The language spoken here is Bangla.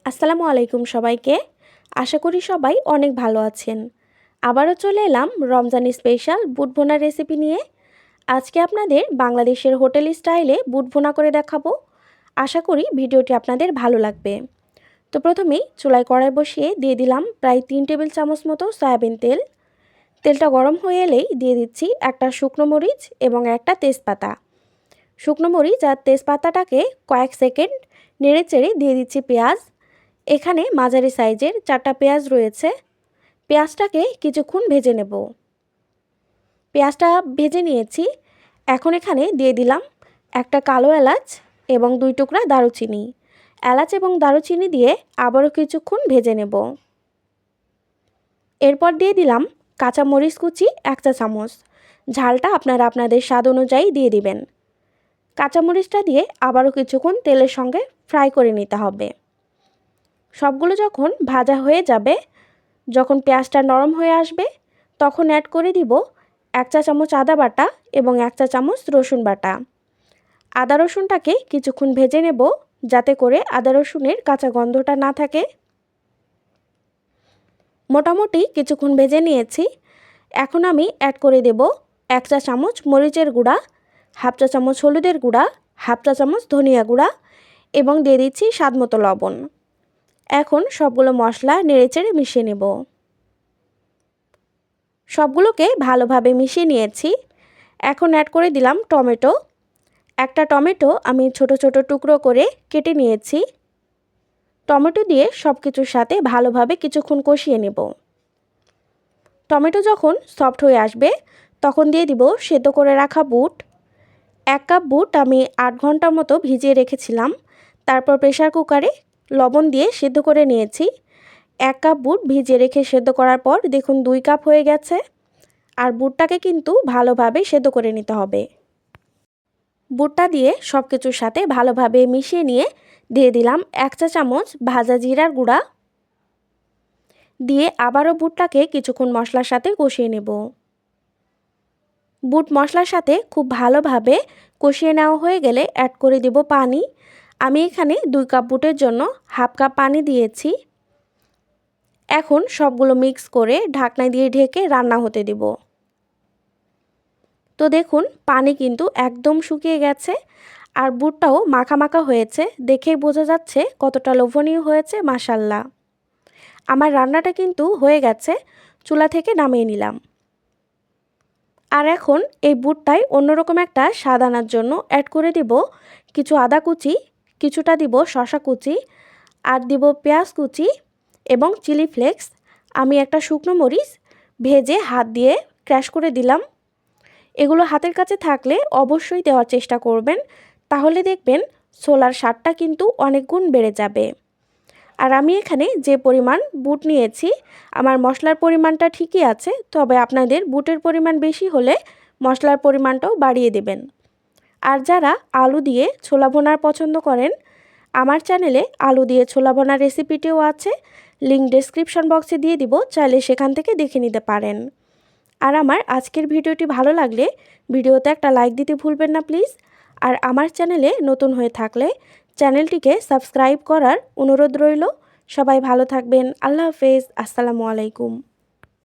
আসসালামু আলাইকুম সবাইকে। আশা করি সবাই অনেক ভালো আছেন। আবারও চলে এলাম রমজানি স্পেশাল বুট ভুনা রেসিপি নিয়ে। আজকে আপনাদের বাংলাদেশের হোটেল স্টাইলে বুট ভুনা করে দেখাবো। আশা করি ভিডিওটি আপনাদের ভালো লাগবে। তো প্রথমেই চুলায় কড়াই বসিয়ে দিয়ে দিলাম প্রায় 3 টেবিল চামচ মতো সয়াবিন তেল। তেলটা গরম হয়ে এলেই দিয়ে দিচ্ছি একটা শুকনো মরিচ এবং একটা তেজপাতা। শুকনো মরিচ আর তেজপাতাটাকে কয়েক সেকেন্ড নেড়েচেড়ে দিয়ে দিচ্ছি পেঁয়াজ। এখানে মাঝারি সাইজের 4টা পেঁয়াজ রয়েছে। পেঁয়াজটাকে কিছুক্ষণ ভেজে নেব। পেঁয়াজটা ভেজে নিয়েছি। এখন এখানে দিয়ে দিলাম একটা কালো এলাচ এবং 2 টুকরা দারুচিনি। এলাচ এবং দারুচিনি দিয়ে আবারও কিছুক্ষণ ভেজে নেব। এরপর দিয়ে দিলাম কাঁচা মরিচ কুচি 1 চা চামচ। ঝালটা আপনারা আপনাদের স্বাদ অনুযায়ী দিয়ে দিবেন। কাঁচা মরিচটা দিয়ে আবারও কিছুক্ষণ তেলের সঙ্গে ফ্রাই করে নিতে হবে। সবগুলো যখন ভাজা হয়ে যাবে, যখন পেঁয়াজটা নরম হয়ে আসবে, তখন অ্যাড করে দিব 1 চা চামচ আদা বাটা এবং 1 চা চামচ রসুন বাটা। আদা রসুনটাকে কিছুক্ষণ ভেজে নেব যাতে করে আদা রসুনের কাঁচা গন্ধটা না থাকে। মোটামুটি কিছুক্ষণ ভেজে নিয়েছি। এখন আমি অ্যাড করে দেব 1 চা চামচ মরিচের গুঁড়া, হাফ চা চামচ হলুদের গুঁড়া, হাফ চা চামচ ধনিয়া গুঁড়া এবং দিয়ে দিচ্ছি স্বাদমতো লবণ। এখন সবগুলো মশলা নেড়েচেড়ে মিশিয়ে নেব। সবগুলোকে ভালোভাবে মিশিয়ে নিয়েছি। এখন অ্যাড করে দিলাম টমেটো। একটা টমেটো আমি ছোট ছোট টুকরো করে কেটে নিয়েছি। টমেটো দিয়ে সব কিছুর সাথে ভালোভাবে কিছুক্ষণ কষিয়ে নেব। টমেটো যখন সফট হয়ে আসবে তখন দিয়ে দিব সেদ্ধ করে রাখা বুট। 1 কাপ বুট আমি 8 ঘন্টার মতো ভিজিয়ে রেখেছিলাম। তারপর প্রেসার কুকারে লবণ দিয়ে সেদ্ধ করে নিয়েছি। 1 কাপ বুট ভিজিয়ে রেখে সেদ্ধ করার পর দেখুন 2 কাপ হয়ে গেছে। আর বুটটাকে কিন্তু ভালোভাবে সেদ্ধ করে নিতে হবে। বুটটা দিয়ে সব কিছুর সাথে ভালোভাবে মিশিয়ে নিয়ে দিয়ে দিলাম 1 চা চামচ ভাজা জিরার গুঁড়া। দিয়ে আবারও বুটটাকে কিছুক্ষণ মশলার সাথে কষিয়ে নেব। বুট মশলার সাথে খুব ভালোভাবে কষিয়ে নেওয়া হয়ে গেলে অ্যাড করে দেব পানি। আমি এখানে 2 কাপ বুটের জন্য হাফ কাপ পানি দিয়েছি। এখন সবগুলো মিক্স করে ঢাকনা দিয়ে ঢেকে রান্না হতে দেব। তো দেখুন পানি কিন্তু একদম শুকিয়ে গেছে আর বুটটাও মাখা মাখা হয়েছে। দেখেই বোঝা যাচ্ছে কতটা লোভনীয় হয়েছে। মাশাআল্লাহ, আমার রান্নাটা কিন্তু হয়ে গেছে। চুলা থেকে নামিয়ে নিলাম। আর এখন এই বুটটায় অন্যরকম একটা স্বাদ আনার জন্য অ্যাড করে দিব কিছু আদা কুচি, কিছুটা দিব শসা কুচি, আর দিব পেঁয়াজ কুচি এবং চিলি ফ্লেক্স। আমি একটা শুকনো মরিচ ভেজে হাত দিয়ে ক্র্যাশ করে দিলাম। এগুলো হাতের কাছে থাকলে অবশ্যই দেওয়ার চেষ্টা করবেন, তাহলে দেখবেন ছোলার স্বাদটা কিন্তু অনেক গুণ বেড়ে যাবে। আর আমি এখানে যে পরিমাণ বুট নিয়েছি, আমার মশলার পরিমাণটা ঠিকই আছে, তবে আপনাদের বুটের পরিমাণ বেশি হলে মশলার পরিমাণটাও বাড়িয়ে দেবেন। আর যারা আলু দিয়ে ছোলা ভুনার পছন্দ করেন, আমার চ্যানেলে আলু দিয়ে ছোলা ভুনার রেসিপিটিও আছে, লিংক ডেসক্রিপশন বক্সে দিয়ে দিব, চাইলে সেখান থেকে দেখে নিতে পারেন। আর আমার আজকের ভিডিওটি ভালো লাগলে ভিডিওতে একটা লাইক দিতে ভুলবেন না প্লিজ। আর আমার চ্যানেলে নতুন হয়ে থাকলে চ্যানেলটিকে সাবস্ক্রাইব করার অনুরোধ রইল। সবাই ভালো থাকবেন। আল্লাহ হাফেজ। আসসালামু আলাইকুম।